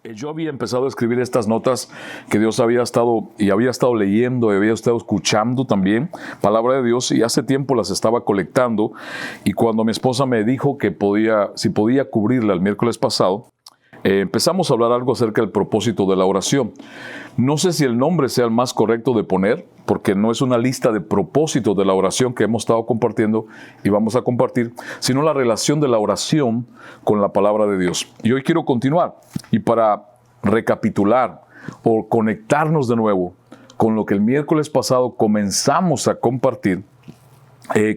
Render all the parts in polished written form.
Yo había empezado a escribir estas notas que Dios había estado leyendo y había estado escuchando también, palabra de Dios, y hace tiempo las estaba colectando. Y cuando mi esposa me dijo que si podía cubrirla el miércoles pasado, empezamos a hablar algo acerca del propósito de la oración. No sé si el nombre sea el más correcto de poner, porque no es una lista de propósitos de la oración que hemos estado compartiendo y vamos a compartir, sino la relación de la oración con la palabra de Dios. Y hoy quiero continuar, y para recapitular o conectarnos de nuevo con lo que el miércoles pasado comenzamos a compartir,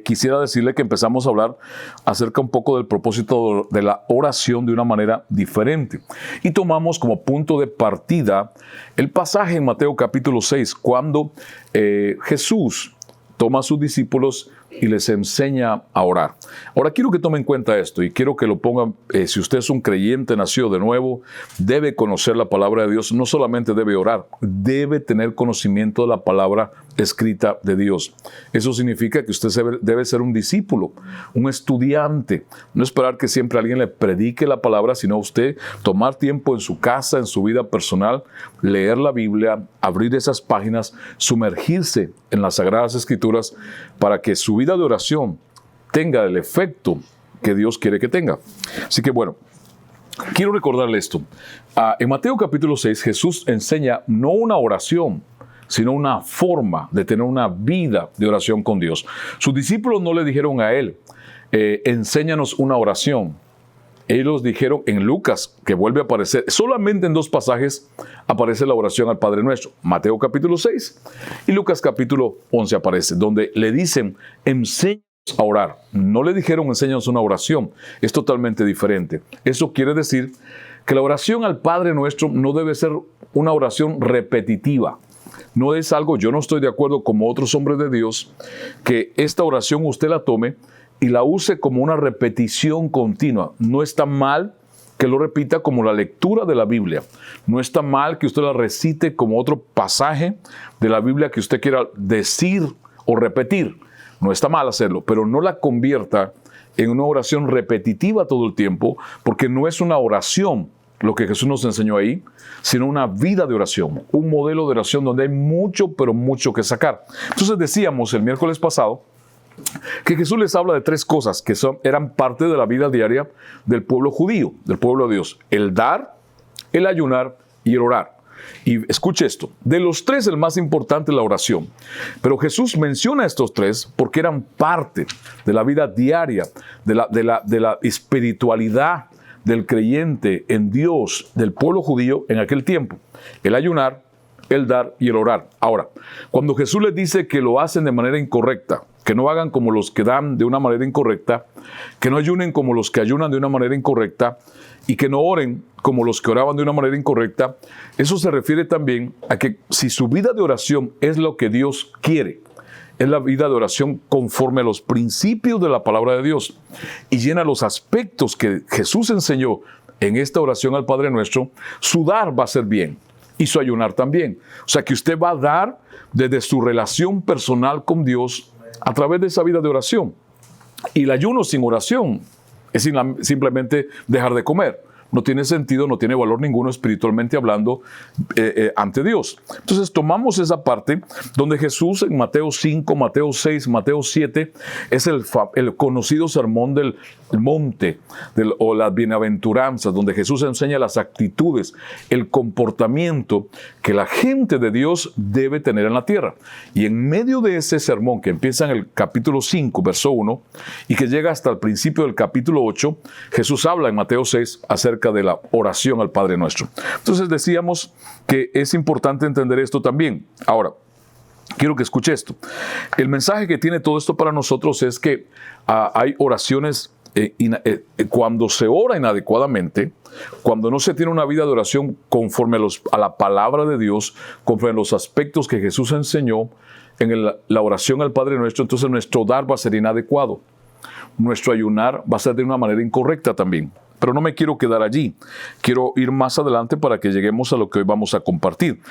quisiera decirle que empezamos a hablar acerca un poco del propósito de la oración de una manera diferente. Y tomamos como punto de partida el pasaje en Mateo capítulo 6, cuando Jesús toma a sus discípulos y les enseña a orar. Ahora quiero que tomen en cuenta esto y quiero que lo pongan, si usted es un creyente, nacido de nuevo, debe conocer la palabra de Dios, no solamente debe orar, debe tener conocimiento de la palabra escrita de Dios. Eso significa que usted debe ser un discípulo, un estudiante, no esperar que siempre alguien le predique la palabra, sino usted tomar tiempo en su casa, en su vida personal, leer la Biblia, abrir esas páginas, sumergirse en las Sagradas Escrituras para que su vida de oración tenga el efecto que Dios quiere que tenga. Así que bueno, quiero recordarle esto. En Mateo capítulo 6, Jesús enseña no una oración, sino una forma de tener una vida de oración con Dios. Sus discípulos no le dijeron a él, enséñanos una oración. Ellos dijeron en Lucas, que vuelve a aparecer, solamente en dos pasajes aparece la oración al Padre Nuestro. Mateo capítulo 6 y Lucas capítulo 11 aparece, donde le dicen, enséñanos a orar. No le dijeron, enséñanos una oración. Es totalmente diferente. Eso quiere decir que la oración al Padre Nuestro no debe ser una oración repetitiva. No es algo, yo no estoy de acuerdo como otros hombres de Dios, que esta oración usted la tome y la use como una repetición continua. No está mal que lo repita como la lectura de la Biblia. No está mal que usted la recite como otro pasaje de la Biblia que usted quiera decir o repetir. No está mal hacerlo, pero no la convierta en una oración repetitiva todo el tiempo, porque no es una oración lo que Jesús nos enseñó ahí, sino una vida de oración, un modelo de oración donde hay mucho, pero mucho que sacar. Entonces decíamos el miércoles pasado que Jesús les habla de tres cosas que eran parte de la vida diaria del pueblo judío, del pueblo de Dios: el dar, el ayunar y el orar. Y escuche esto, de los tres el más importante es la oración, pero Jesús menciona estos tres porque eran parte de la vida diaria, de la espiritualidad del creyente en Dios, del pueblo judío en aquel tiempo: el ayunar, el dar y el orar. Ahora, cuando Jesús les dice que lo hacen de manera incorrecta, que no hagan como los que dan de una manera incorrecta, que no ayunen como los que ayunan de una manera incorrecta y que no oren como los que oraban de una manera incorrecta, eso se refiere también a que si su vida de oración es lo que Dios quiere, es la vida de oración conforme a los principios de la palabra de Dios y llena los aspectos que Jesús enseñó en esta oración al Padre Nuestro, su dar va a ser bien y su ayunar también. O sea que usted va a dar desde su relación personal con Dios a través de esa vida de oración. Y el ayuno sin oración es simplemente dejar de comer. No tiene sentido, no tiene valor ninguno espiritualmente hablando ante Dios. Entonces tomamos esa parte donde Jesús en Mateo 5, Mateo 6, Mateo 7 es el conocido sermón del monte o las bienaventuranzas, donde Jesús enseña las actitudes, el comportamiento que la gente de Dios debe tener en la tierra. Y en medio de ese sermón que empieza en el capítulo 5, verso 1 y que llega hasta el principio del capítulo 8, Jesús habla en Mateo 6 acerca de la oración al Padre Nuestro. Entonces decíamos que es importante entender esto también. Ahora, quiero que escuche esto. El mensaje que tiene todo esto para nosotros es que hay oraciones cuando se ora inadecuadamente, cuando no se tiene una vida de oración conforme a la palabra de Dios, conforme a los aspectos que Jesús enseñó en la oración al Padre Nuestro, entonces nuestro dar va a ser inadecuado. Nuestro ayunar va a ser de una manera incorrecta también. Pero no me quiero quedar allí. Quiero ir más adelante para que lleguemos a lo que hoy vamos a compartir.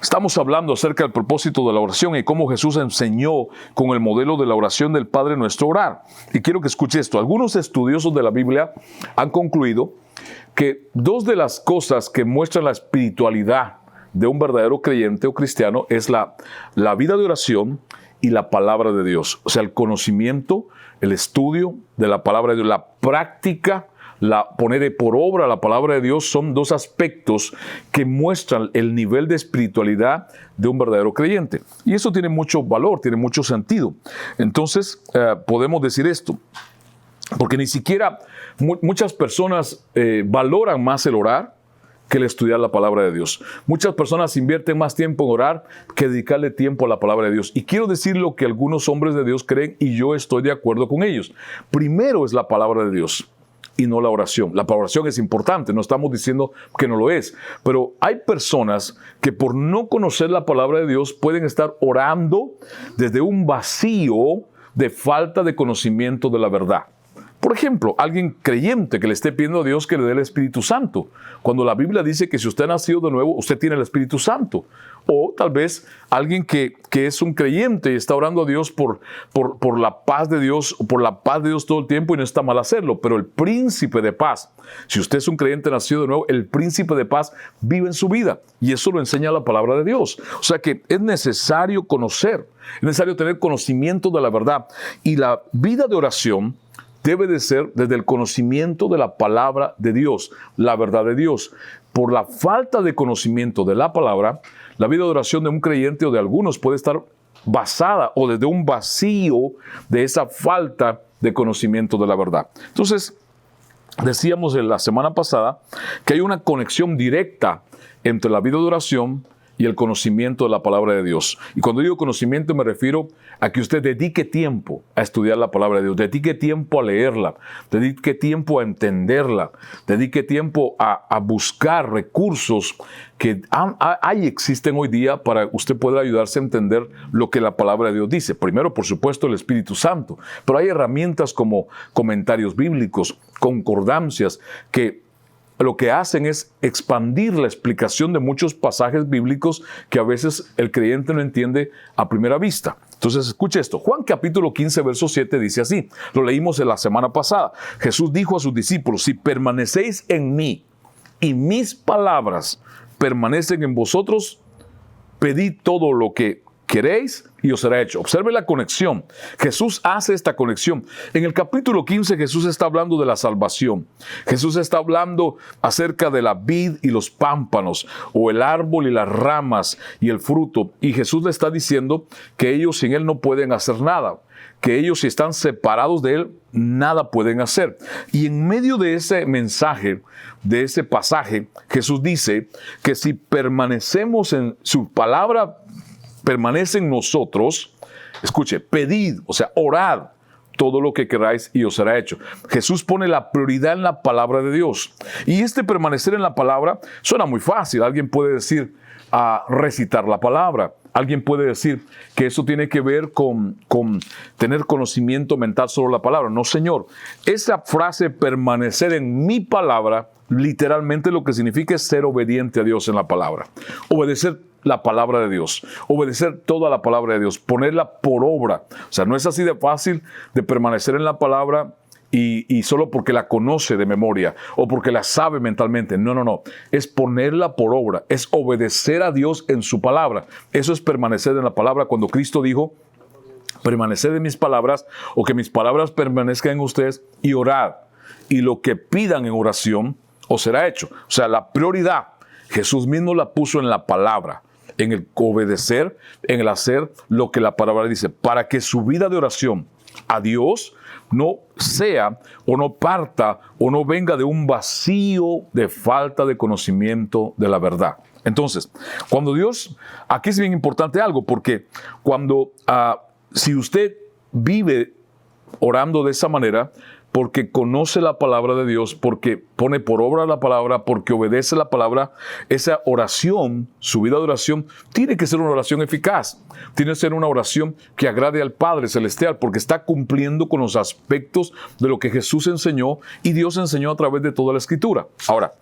Estamos hablando acerca del propósito de la oración y cómo Jesús enseñó con el modelo de la oración del Padre Nuestro orar. Y quiero que escuche esto. Algunos estudiosos de la Biblia han concluido que dos de las cosas que muestran la espiritualidad de un verdadero creyente o cristiano es la vida de oración y la palabra de Dios. O sea, el conocimiento, el estudio de la palabra de Dios, la práctica, poner por obra la palabra de Dios son dos aspectos que muestran el nivel de espiritualidad de un verdadero creyente. Y eso tiene mucho valor, tiene mucho sentido. Entonces, podemos decir esto, porque ni siquiera muchas personas valoran más el orar que el estudiar la palabra de Dios. Muchas personas invierten más tiempo en orar que dedicarle tiempo a la palabra de Dios. Y quiero decir lo que algunos hombres de Dios creen y yo estoy de acuerdo con ellos. Primero es la palabra de Dios y no la oración. La oración es importante, no estamos diciendo que no lo es, pero hay personas que por no conocer la palabra de Dios pueden estar orando desde un vacío de falta de conocimiento de la verdad. Por ejemplo, alguien creyente que le esté pidiendo a Dios que le dé el Espíritu Santo, cuando la Biblia dice que si usted ha nacido de nuevo, usted tiene el Espíritu Santo. O tal vez alguien que es un creyente y está orando a Dios por la paz de Dios, o por la paz de Dios todo el tiempo, y no está mal hacerlo, pero el príncipe de paz, si usted es un creyente nacido de nuevo, el príncipe de paz vive en su vida, y eso lo enseña la palabra de Dios. O sea que es necesario conocer, es necesario tener conocimiento de la verdad, y la vida de oración debe de ser desde el conocimiento de la palabra de Dios, la verdad de Dios. Por la falta de conocimiento de la palabra, la vida de oración de un creyente o de algunos puede estar basada o desde un vacío de esa falta de conocimiento de la verdad. Entonces, decíamos en la semana pasada que hay una conexión directa entre la vida de oración y el conocimiento de la palabra de Dios. Y cuando digo conocimiento me refiero a que usted dedique tiempo a estudiar la palabra de Dios, dedique tiempo a leerla, dedique tiempo a entenderla, dedique tiempo a buscar recursos que existen hoy día para usted poder ayudarse a entender lo que la palabra de Dios dice. Primero, por supuesto, el Espíritu Santo, pero hay herramientas como comentarios bíblicos, concordancias, que lo que hacen es expandir la explicación de muchos pasajes bíblicos que a veces el creyente no entiende a primera vista. Entonces, escuche esto. Juan capítulo 15, verso 7 dice así. Lo leímos en la semana pasada. Jesús dijo a sus discípulos, si permanecéis en mí y mis palabras permanecen en vosotros, pedid todo lo que queréis y os será hecho. Observe la conexión. Jesús hace esta conexión. En el capítulo 15 Jesús está hablando de la salvación. Jesús está hablando acerca de la vid y los pámpanos, o el árbol y las ramas y el fruto. Y Jesús le está diciendo que ellos sin Él no pueden hacer nada, que ellos si están separados de Él, nada pueden hacer. Y en medio de ese mensaje, de ese pasaje, Jesús dice que si permanecemos en su palabra, permanece en nosotros, escuche, pedid, o sea, orad todo lo que queráis y os será hecho. Jesús pone la prioridad en la palabra de Dios. Y este permanecer en la palabra suena muy fácil. Alguien puede decir recitar la palabra. Alguien puede decir que eso tiene que ver con tener conocimiento mental sobre la palabra. No, señor. Esa frase, permanecer en mi palabra, literalmente lo que significa es ser obediente a Dios en la palabra. Obedecer la palabra de Dios, obedecer toda la palabra de Dios, ponerla por obra. O sea, no es así de fácil de permanecer en la palabra y solo porque la conoce de memoria o porque la sabe mentalmente. No, no, no. Es ponerla por obra, es obedecer a Dios en su palabra. Eso es permanecer en la palabra. Cuando Cristo dijo, permaneced en mis palabras, o que mis palabras permanezcan en ustedes, y orad, y lo que pidan en oración os será hecho. O sea, la prioridad Jesús mismo la puso en la palabra, en el obedecer, en el hacer lo que la palabra dice, para que su vida de oración a Dios no sea o no parta o no venga de un vacío de falta de conocimiento de la verdad. Entonces, cuando Dios, aquí es bien importante algo, porque si usted vive orando de esa manera, porque conoce la palabra de Dios, porque pone por obra la palabra, porque obedece la palabra, esa oración, su vida de oración, tiene que ser una oración eficaz. Tiene que ser una oración que agrade al Padre Celestial, porque está cumpliendo con los aspectos de lo que Jesús enseñó y Dios enseñó a través de toda la Escritura. Ahora,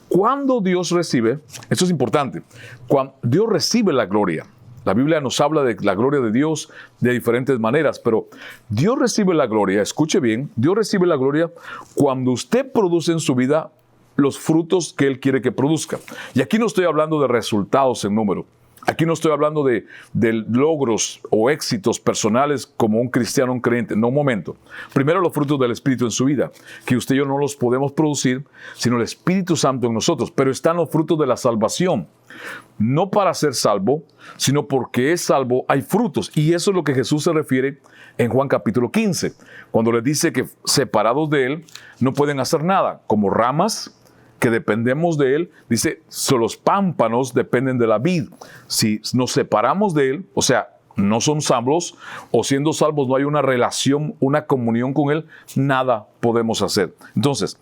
cuando Dios recibe, esto es importante, cuando Dios recibe la gloria. La Biblia nos habla de la gloria de Dios de diferentes maneras, pero Dios recibe la gloria, escuche bien, Dios recibe la gloria cuando usted produce en su vida los frutos que Él quiere que produzca. Y aquí no estoy hablando de resultados en número. Aquí no estoy hablando de logros o éxitos personales como un cristiano, un creyente. No, un momento. Primero los frutos del Espíritu en su vida, que usted y yo no los podemos producir, sino el Espíritu Santo en nosotros. Pero están los frutos de la salvación. No para ser salvo, sino porque es salvo, hay frutos. Y eso es lo que Jesús se refiere en Juan capítulo 15, cuando les dice que separados de Él no pueden hacer nada, como ramas que dependemos de Él. Dice, los pámpanos dependen de la vid. Si nos separamos de Él, o sea, no son salvos, o siendo salvos no hay una relación, una comunión con Él, nada podemos hacer. Entonces,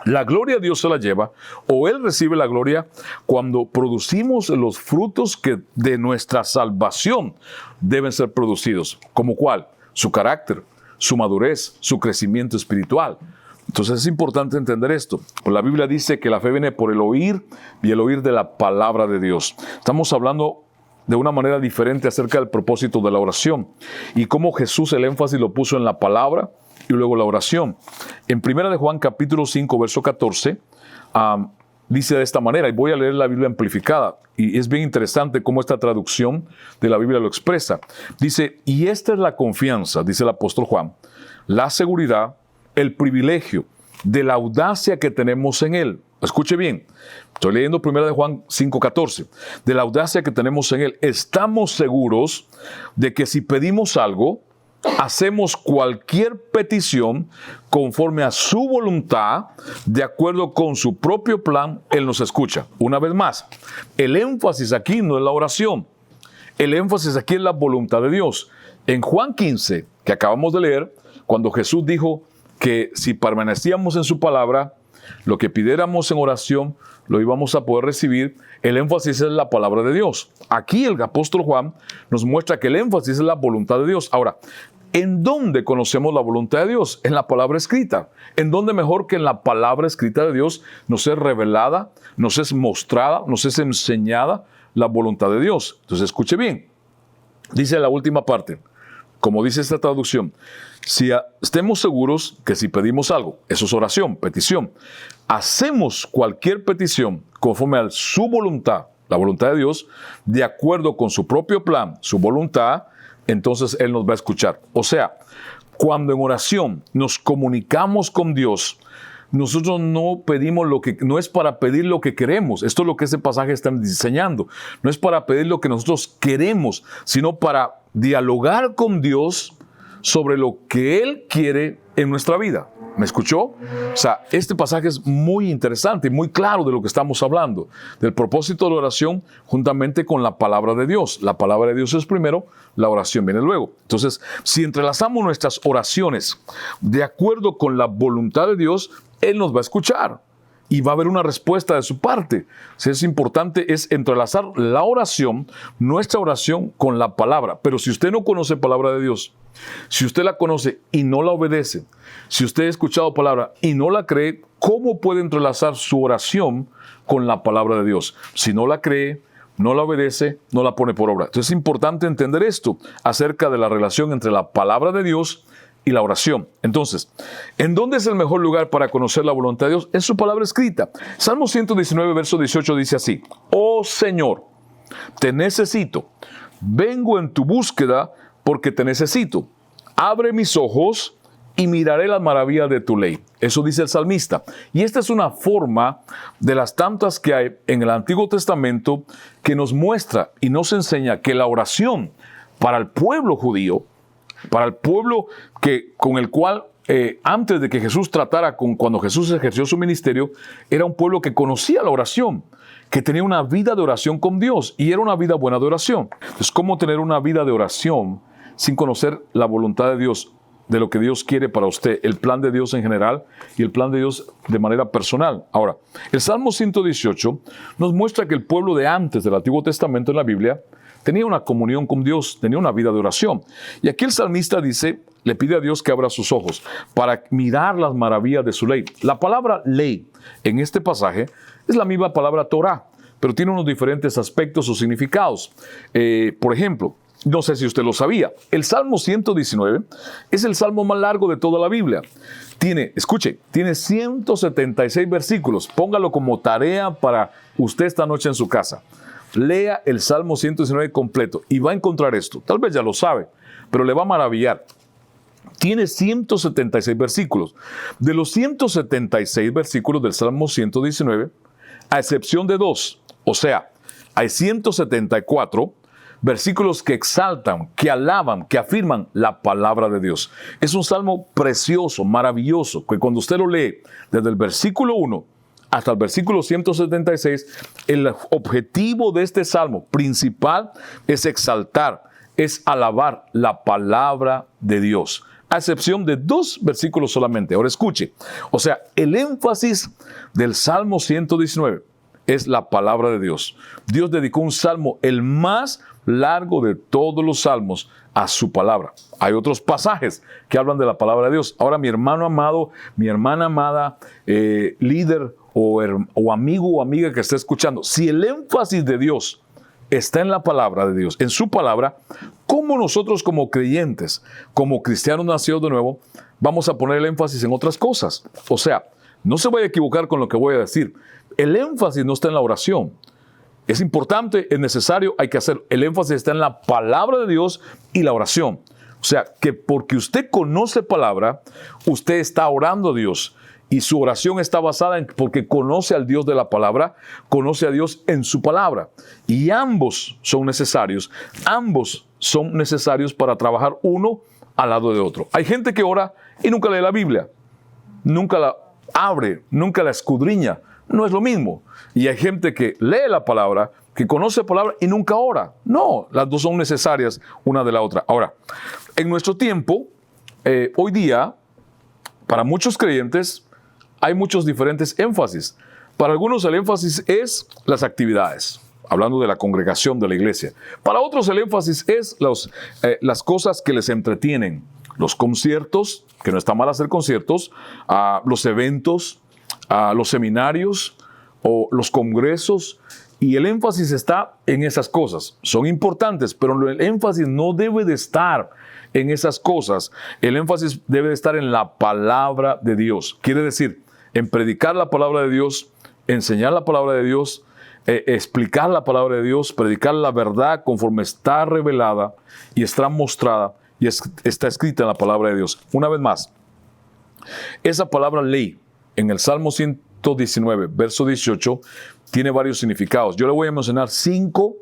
la gloria Dios se la lleva, o Él recibe la gloria cuando producimos los frutos que de nuestra salvación deben ser producidos. ¿Como cuál? Su carácter, su madurez, su crecimiento espiritual. Entonces es importante entender esto. La Biblia dice que la fe viene por el oír y el oír de la palabra de Dios. Estamos hablando de una manera diferente acerca del propósito de la oración y cómo Jesús el énfasis lo puso en la palabra y luego la oración. En 1 de Juan capítulo 5, verso 14, dice de esta manera, y voy a leer la Biblia amplificada, y es bien interesante cómo esta traducción de la Biblia lo expresa. Dice, y esta es la confianza, dice el apóstol Juan, la seguridad, el privilegio de la audacia que tenemos en Él. Escuche bien, estoy leyendo 1 de Juan 5:14. De la audacia que tenemos en Él, estamos seguros de que si pedimos algo, hacemos cualquier petición conforme a su voluntad, de acuerdo con su propio plan, Él nos escucha. Una vez más, el énfasis aquí no es la oración. El énfasis aquí es la voluntad de Dios. En Juan 15, que acabamos de leer, cuando Jesús dijo que si permanecíamos en su palabra, lo que pidiéramos en oración, lo íbamos a poder recibir, el énfasis es la palabra de Dios. Aquí el apóstol Juan nos muestra que el énfasis es la voluntad de Dios. Ahora, ¿en dónde conocemos la voluntad de Dios? En la palabra escrita. ¿En dónde mejor que en la palabra escrita de Dios nos es revelada, nos es mostrada, nos es enseñada la voluntad de Dios? Entonces, escuche bien. Dice la última parte, como dice esta traducción, si estemos seguros que si pedimos algo, eso es oración, petición, hacemos cualquier petición conforme a su voluntad, la voluntad de Dios, de acuerdo con su propio plan, su voluntad, entonces Él nos va a escuchar. O sea, cuando en oración nos comunicamos con Dios, nosotros no pedimos no es para pedir lo que queremos. Esto es lo que ese pasaje está diseñando. No es para pedir lo que nosotros queremos, sino para dialogar con Dios sobre lo que Él quiere en nuestra vida. ¿Me escuchó? O sea, este pasaje es muy interesante y muy claro de lo que estamos hablando, del propósito de la oración juntamente con la palabra de Dios. La palabra de Dios es primero, la oración viene luego. Entonces, si entrelazamos nuestras oraciones de acuerdo con la voluntad de Dios, Él nos va a escuchar y va a haber una respuesta de su parte. Si es importante es entrelazar la oración, nuestra oración con la palabra. Pero si usted no conoce palabra de Dios, si usted la conoce y no la obedece, si usted ha escuchado palabra y no la cree, ¿cómo puede entrelazar su oración con la palabra de Dios? Si no la cree, no la obedece, no la pone por obra. Entonces es importante entender esto acerca de la relación entre la palabra de Dios y la oración. Entonces, ¿en dónde es el mejor lugar para conocer la voluntad de Dios? En su palabra escrita. Salmo 119, verso 18 dice así: Oh Señor, te necesito. Vengo en tu búsqueda porque te necesito. Abre mis ojos y miraré las maravillas de tu ley. Eso dice el salmista. Y esta es una forma de las tantas que hay en el Antiguo Testamento que nos muestra y nos enseña que la oración para el pueblo judío, para el pueblo con el cual antes de que Jesús tratara cuando Jesús ejerció su ministerio, era un pueblo que conocía la oración, que tenía una vida de oración con Dios y era una vida buena de oración. Entonces, ¿cómo tener una vida de oración sin conocer la voluntad de Dios, de lo que Dios quiere para usted, el plan de Dios en general y el plan de Dios de manera personal? Ahora, el Salmo 118 nos muestra que el pueblo de antes del Antiguo Testamento en la Biblia tenía una comunión con Dios, tenía una vida de oración. Y aquí el salmista dice, le pide a Dios que abra sus ojos para mirar las maravillas de su ley. La palabra ley en este pasaje es la misma palabra Torah, pero tiene unos diferentes aspectos o significados. Por ejemplo, No sé si usted lo sabía. El Salmo 119 es el salmo más largo de toda la Biblia. Escuche, tiene 176 versículos. Póngalo como tarea para usted esta noche en su casa. Lea el Salmo 119 completo y va a encontrar esto. Tal vez ya lo sabe, pero le va a maravillar. Tiene 176 versículos. De los 176 versículos del Salmo 119, a excepción de 2, o sea, hay 174 versículos que exaltan, que alaban, que afirman la palabra de Dios. Es un salmo precioso, maravilloso, que cuando usted lo lee desde el versículo 1 hasta el versículo 176, el objetivo de este salmo principal es exaltar, es alabar la palabra de Dios, a excepción de 2 versículos solamente. Ahora escuche, o sea, el énfasis del Salmo 119 es la palabra de Dios. Dios dedicó un salmo, el más largo de todos los salmos, a su palabra. Hay otros pasajes que hablan de la palabra de Dios. Ahora, mi hermano amado, mi hermana amada, líder o amigo o amiga que esté escuchando, si el énfasis de Dios está en la palabra de Dios, en su palabra, ¿cómo nosotros como creyentes, como cristianos nacidos de nuevo, vamos a poner el énfasis en otras cosas? O sea, no se vaya a equivocar con lo que voy a decir. El énfasis no está en la oración. Es importante, es necesario, hay que hacer. El énfasis está en la palabra de Dios y la oración. O sea, que porque usted conoce palabra, usted está orando a Dios. Y su oración está basada en porque conoce al Dios de la palabra, conoce a Dios en su palabra. Y ambos son necesarios. Ambos son necesarios para trabajar uno al lado de otro. Hay gente que ora y nunca lee la Biblia. Nunca la abre, nunca la escudriña. No es lo mismo. Y hay gente que lee la palabra, que conoce la palabra y nunca ora. No, las dos son necesarias una de la otra. Ahora, en nuestro tiempo, hoy día, para muchos creyentes, hay muchos diferentes énfasis. Para algunos el énfasis es las actividades, hablando de la congregación de la iglesia. Para otros el énfasis es las cosas que les entretienen. Los conciertos, que no está mal hacer conciertos, los eventos, los seminarios o los congresos, y el énfasis está en esas cosas. Son importantes, pero el énfasis no debe de estar en esas cosas. El énfasis debe de estar en la palabra de Dios. Quiere decir, en predicar la palabra de Dios, enseñar la palabra de Dios, explicar la palabra de Dios, predicar la verdad conforme está revelada y está mostrada y está escrita en la palabra de Dios. Una vez más, esa palabra ley en el Salmo 119, verso 18, tiene varios significados. Yo le voy a mencionar 5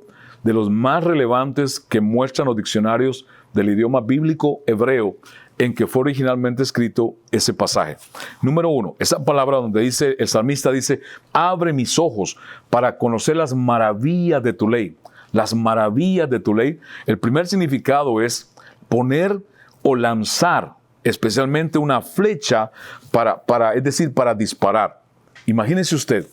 de los más relevantes que muestran los diccionarios del idioma bíblico hebreo en que fue originalmente escrito ese pasaje. Número 1, esa palabra donde dice, el salmista dice, abre mis ojos para conocer las maravillas de tu ley. Las maravillas de tu ley. El primer significado es poner o lanzar, especialmente una flecha es decir, para disparar. Imagínese usted,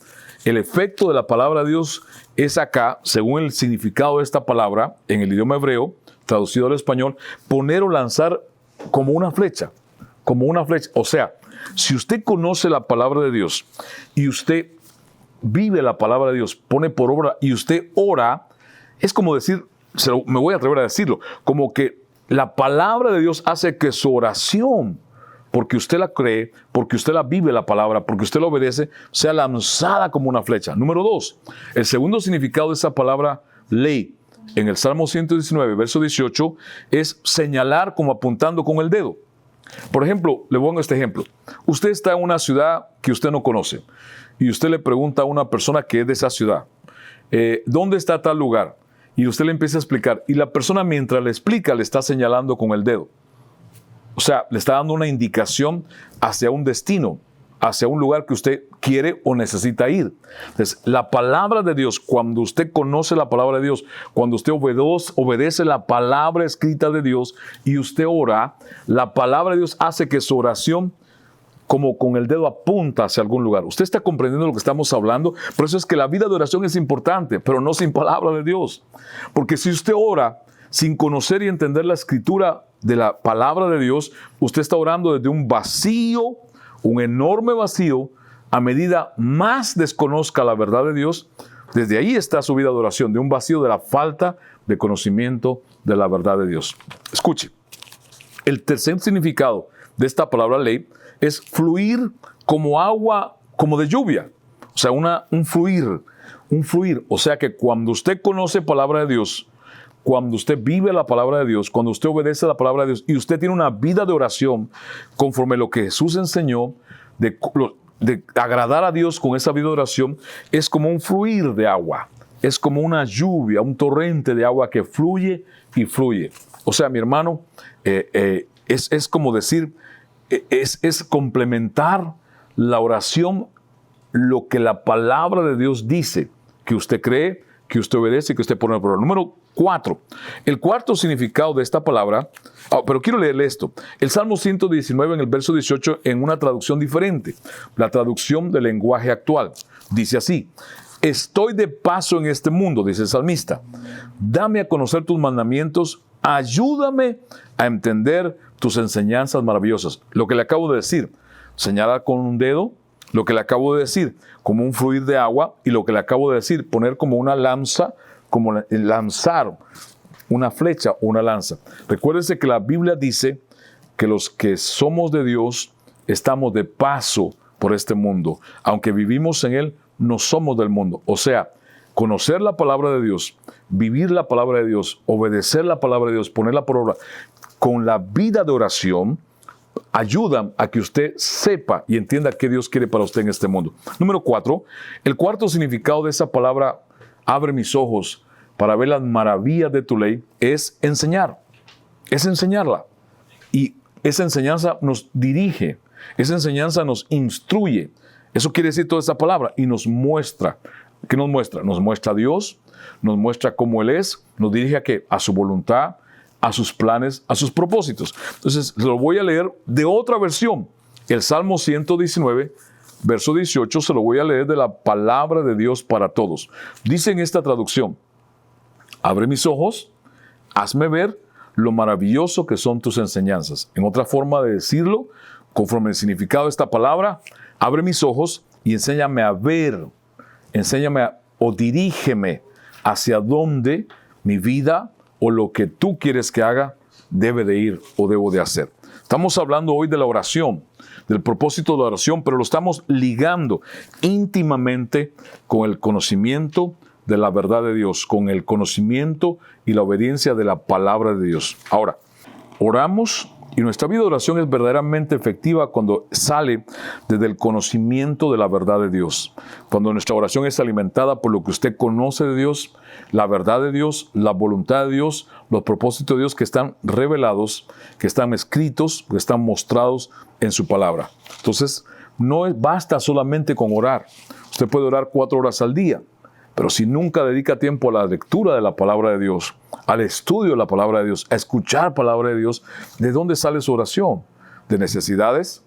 el efecto de la palabra de Dios es acá, según el significado de esta palabra, en el idioma hebreo, traducido al español, poner o lanzar como una flecha, como una flecha. O sea, si usted conoce la palabra de Dios y usted vive la palabra de Dios, pone por obra y usted ora, es como decir, me voy a atrever a decirlo, como que la palabra de Dios hace que su oración, porque usted la cree, porque usted la vive la palabra, porque usted la obedece, sea lanzada como una flecha. Número 2, el segundo significado de esa palabra ley, en el Salmo 119, verso 18, es señalar como apuntando con el dedo. Por ejemplo, le pongo este ejemplo. Usted está en una ciudad que usted no conoce y usted le pregunta a una persona que es de esa ciudad, ¿dónde está tal lugar? Y usted le empieza a explicar y la persona mientras le explica le está señalando con el dedo. O sea, le está dando una indicación hacia un destino, hacia un lugar que usted quiere o necesita ir. Entonces, la palabra de Dios, cuando usted conoce la palabra de Dios, cuando usted obedece la palabra escrita de Dios y usted ora, la palabra de Dios hace que su oración, como con el dedo, apunta hacia algún lugar. Usted está comprendiendo lo que estamos hablando. Por eso es que la vida de oración es importante, pero no sin palabra de Dios. Porque si usted ora sin conocer y entender la escritura de la palabra de Dios, usted está orando desde un vacío, un enorme vacío. A medida más desconozca la verdad de Dios, Desde ahí está su vida de oración, de un vacío de la falta de conocimiento de la verdad de Dios. Escuche, el tercer significado de esta palabra ley es fluir como agua, como de lluvia. O sea, un fluir. O sea que cuando usted conoce palabra de Dios, cuando usted vive la palabra de Dios, cuando usted obedece a la palabra de Dios y usted tiene una vida de oración conforme a lo que Jesús enseñó, de agradar a Dios con esa vida de oración, es como un fluir de agua. Es como una lluvia, un torrente de agua que fluye y fluye. O sea, mi hermano, es como decir, es complementar la oración lo que la palabra de Dios dice, que usted cree, que usted obedece y que usted pone por obra. Número 4. El cuarto significado de esta palabra, pero quiero leerle esto. El Salmo 119 en el verso 18 en una traducción diferente, la traducción del lenguaje actual. Dice así: estoy de paso en este mundo, dice el salmista. Dame a conocer tus mandamientos, ayúdame a entender tus enseñanzas maravillosas. Lo que le acabo de decir, señalar con un dedo, lo que le acabo de decir, como un fluir de agua, y lo que le acabo de decir, poner como una lanza, como lanzar una flecha o una lanza. Recuérdese que la Biblia dice que los que somos de Dios estamos de paso por este mundo. Aunque vivimos en él, no somos del mundo. O sea, conocer la palabra de Dios, vivir la palabra de Dios, obedecer la palabra de Dios, ponerla por obra, con la vida de oración, ayudan a que usted sepa y entienda qué Dios quiere para usted en este mundo. Número 4, el cuarto significado de esa palabra, abre mis ojos para ver las maravillas de tu ley, es enseñar. Es enseñarla. Y esa enseñanza nos dirige, esa enseñanza nos instruye. Eso quiere decir toda esa palabra y nos muestra. ¿Qué nos muestra? Nos muestra a Dios, nos muestra cómo Él es, nos dirige a ¿qué? A su voluntad, a sus planes, a sus propósitos. Entonces, lo voy a leer de otra versión. El Salmo 119, verso 18, se lo voy a leer de la palabra de Dios para todos. Dice en esta traducción: abre mis ojos, hazme ver lo maravilloso que son tus enseñanzas. En otra forma de decirlo, conforme el significado de esta palabra, abre mis ojos y enséñame a ver, o dirígeme hacia dónde mi vida o lo que tú quieres que haga debe de ir o debo de hacer. Estamos hablando hoy de la oración, del propósito de la oración, pero lo estamos ligando íntimamente con el conocimiento de la verdad de Dios, con el conocimiento y la obediencia de la palabra de Dios. Ahora, oramos y nuestra vida de oración es verdaderamente efectiva cuando sale desde el conocimiento de la verdad de Dios. Cuando nuestra oración es alimentada por lo que usted conoce de Dios, la verdad de Dios, la voluntad de Dios, los propósitos de Dios que están revelados, que están escritos, que están mostrados en su palabra. Entonces, no basta solamente con orar. Usted puede orar 4 horas al día, pero si nunca dedica tiempo a la lectura de la palabra de Dios, al estudio de la palabra de Dios, a escuchar palabra de Dios, ¿de dónde sale su oración? ¿De necesidades?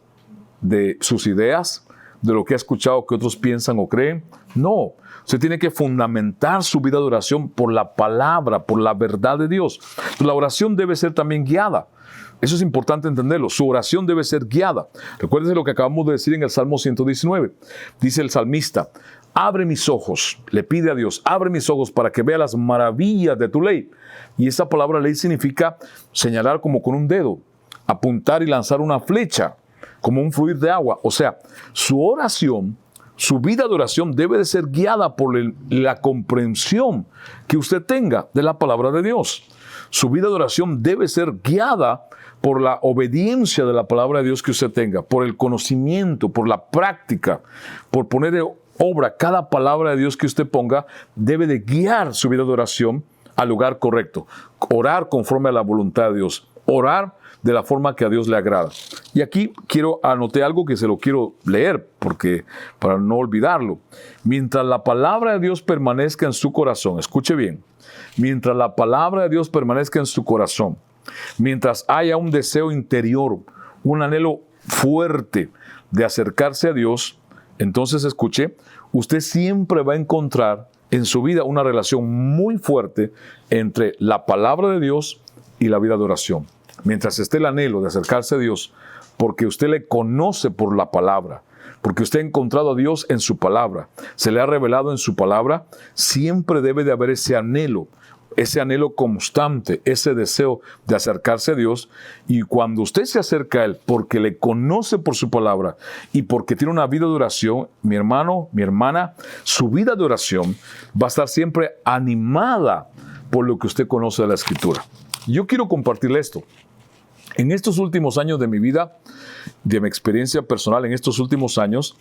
¿De sus ideas? ¿De lo que ha escuchado que otros piensan o creen? No. Usted tiene que fundamentar su vida de oración por la palabra, por la verdad de Dios. Entonces, la oración debe ser también guiada. Eso es importante entenderlo. Su oración debe ser guiada. Recuérdense lo que acabamos de decir en el Salmo 119. Dice el salmista: abre mis ojos, le pide a Dios, abre mis ojos para que vea las maravillas de tu ley. Y esa palabra ley significa señalar como con un dedo, apuntar y lanzar una flecha, como un fluir de agua. O sea, su oración, su vida de oración debe de ser guiada por la comprensión que usted tenga de la palabra de Dios. Su vida de oración debe ser guiada por la obediencia de la palabra de Dios que usted tenga, por el conocimiento, por la práctica, por poner de obra cada palabra de Dios que usted ponga. Debe de guiar su vida de oración al lugar correcto. Orar conforme a la voluntad de Dios. Orar de la forma que a Dios le agrada. Y aquí anoté algo que se lo quiero leer, porque para no olvidarlo. Mientras la palabra de Dios permanezca en su corazón, escuche bien, mientras la palabra de Dios permanezca en su corazón, mientras haya un deseo interior, un anhelo fuerte de acercarse a Dios, entonces escuche, usted siempre va a encontrar en su vida una relación muy fuerte entre la palabra de Dios y la vida de oración. Mientras esté el anhelo de acercarse a Dios, porque usted le conoce por la palabra, porque usted ha encontrado a Dios en su palabra, se le ha revelado en su palabra, siempre debe de haber ese anhelo constante, ese deseo de acercarse a Dios. Y cuando usted se acerca a Él porque le conoce por su palabra y porque tiene una vida de oración, mi hermano, mi hermana, su vida de oración va a estar siempre animada por lo que usted conoce de la Escritura. Yo quiero compartirle esto. En estos últimos años de mi vida, de mi experiencia personal en estos últimos años,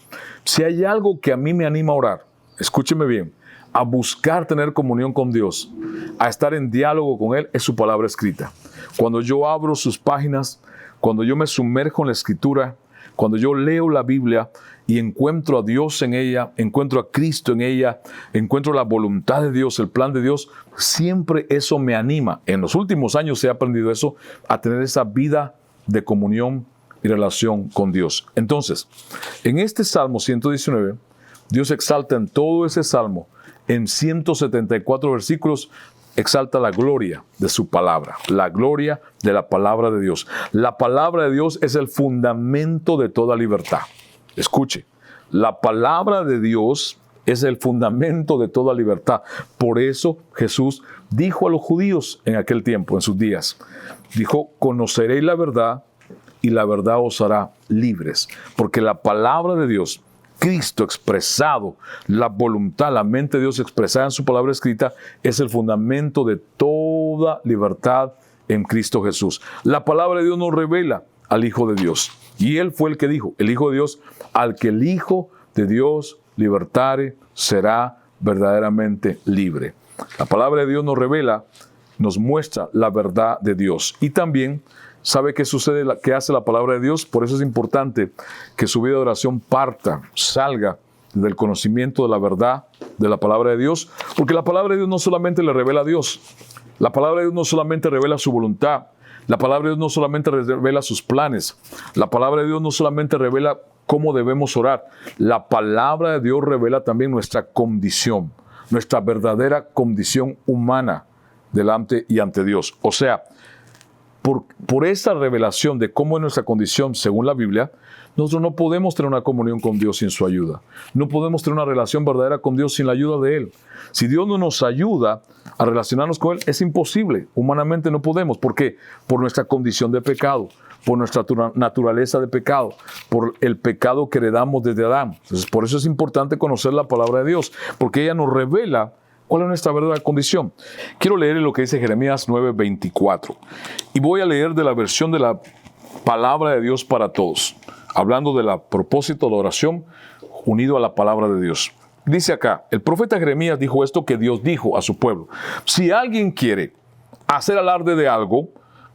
si hay algo que a mí me anima a orar, escúcheme bien, a buscar tener comunión con Dios, a estar en diálogo con Él, es su palabra escrita. Cuando yo abro sus páginas, cuando yo me sumerjo en la Escritura, cuando yo leo la Biblia y encuentro a Dios en ella, encuentro a Cristo en ella, encuentro la voluntad de Dios, el plan de Dios, siempre eso me anima. En los últimos años he aprendido eso, a tener esa vida de comunión y relación con Dios. Entonces, en este Salmo 119, Dios exalta en todo ese Salmo, en 174 versículos, exalta la gloria de su palabra, la gloria de la palabra de Dios. La palabra de Dios es el fundamento de toda libertad. Escuche, la palabra de Dios es el fundamento de toda libertad. Por eso Jesús dijo a los judíos en aquel tiempo, en sus días, dijo, conoceréis la verdad y la verdad os hará libres. Porque la palabra de Dios, Cristo expresado, la voluntad, la mente de Dios expresada en su palabra escrita, es el fundamento de toda libertad en Cristo Jesús. La palabra de Dios nos revela al Hijo de Dios. Y Él fue el que dijo, el Hijo de Dios, al que el Hijo de Dios libertare, será verdaderamente libre. La palabra de Dios nos revela, nos muestra la verdad de Dios. Y también, ¿sabe qué sucede? ¿Qué hace la palabra de Dios? Por eso es importante que su vida de oración salga del conocimiento de la verdad de la palabra de Dios, porque la palabra de Dios no solamente le revela a Dios, la palabra de Dios no solamente revela su voluntad, la palabra de Dios no solamente revela sus planes, la palabra de Dios no solamente revela cómo debemos orar, la palabra de Dios revela también nuestra condición, nuestra verdadera condición humana delante y ante Dios. O sea, por esa revelación de cómo es nuestra condición según la Biblia, nosotros no podemos tener una comunión con Dios sin su ayuda. No podemos tener una relación verdadera con Dios sin la ayuda de Él. Si Dios no nos ayuda a relacionarnos con Él, es imposible. Humanamente no podemos. ¿Por qué? Por nuestra condición de pecado, por nuestra naturaleza de pecado, por el pecado que heredamos desde Adán. Entonces, por eso es importante conocer la palabra de Dios, porque ella nos revela cuál es nuestra verdadera condición. Quiero leer lo que dice Jeremías 9:24. Y voy a leer de la versión de la palabra de Dios para todos, hablando del propósito de la oración unido a la palabra de Dios. Dice acá, el profeta Jeremías dijo esto que Dios dijo a su pueblo. Si alguien quiere hacer alarde de algo,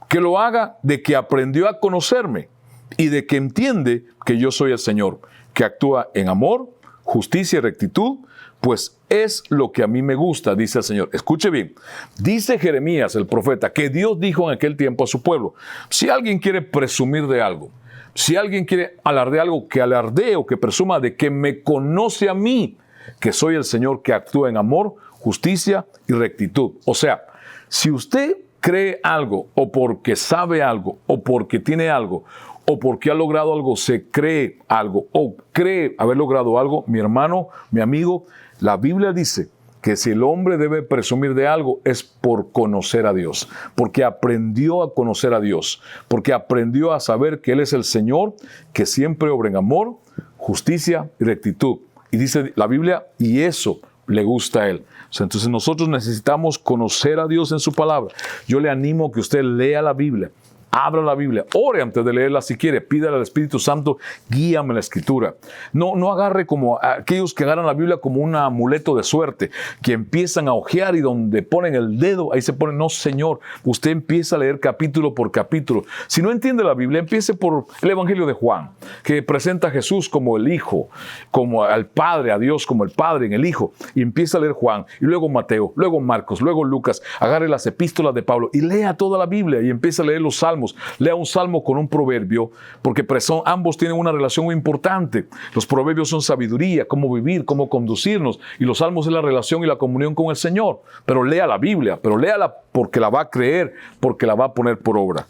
que lo haga de que aprendió a conocerme y de que entiende que yo soy el Señor, que actúa en amor, justicia y rectitud, pues es lo que a mí me gusta, dice el Señor. Escuche bien, dice Jeremías, el profeta, que Dios dijo en aquel tiempo a su pueblo, si alguien quiere presumir de algo, si alguien quiere alardear algo, que alardee o que presuma de que me conoce a mí, que soy el Señor que actúa en amor, justicia y rectitud. O sea, si usted cree algo, o porque sabe algo, o porque tiene algo, o porque ha logrado algo, se cree algo, o cree haber logrado algo, mi hermano, mi amigo, la Biblia dice que si el hombre debe presumir de algo es por conocer a Dios, porque aprendió a conocer a Dios, porque aprendió a saber que Él es el Señor, que siempre obra en amor, justicia y rectitud. Y dice la Biblia, y eso le gusta a Él. O sea, entonces nosotros necesitamos conocer a Dios en su palabra. Yo le animo a que usted lea la Biblia. Abra la Biblia, ore antes de leerla si quiere, pídale al Espíritu Santo, guíame la Escritura. No agarre como aquellos que agarran la Biblia como un amuleto de suerte, que empiezan a ojear y donde ponen el dedo, ahí se ponen, no Señor, usted empieza a leer capítulo por capítulo. Si no entiende la Biblia, empiece por el Evangelio de Juan, que presenta a Jesús como el Hijo, como al Padre, a Dios como el Padre en el Hijo, y empieza a leer Juan, y luego Mateo, luego Marcos, luego Lucas, agarre las epístolas de Pablo y lea toda la Biblia y empieza a leer los Salmos. Lea un salmo con un proverbio, porque ambos tienen una relación muy importante. Los proverbios son sabiduría, cómo vivir, cómo conducirnos, y los salmos es la relación y la comunión con el Señor. Pero lea la Biblia, pero léala porque la va a creer, porque la va a poner por obra.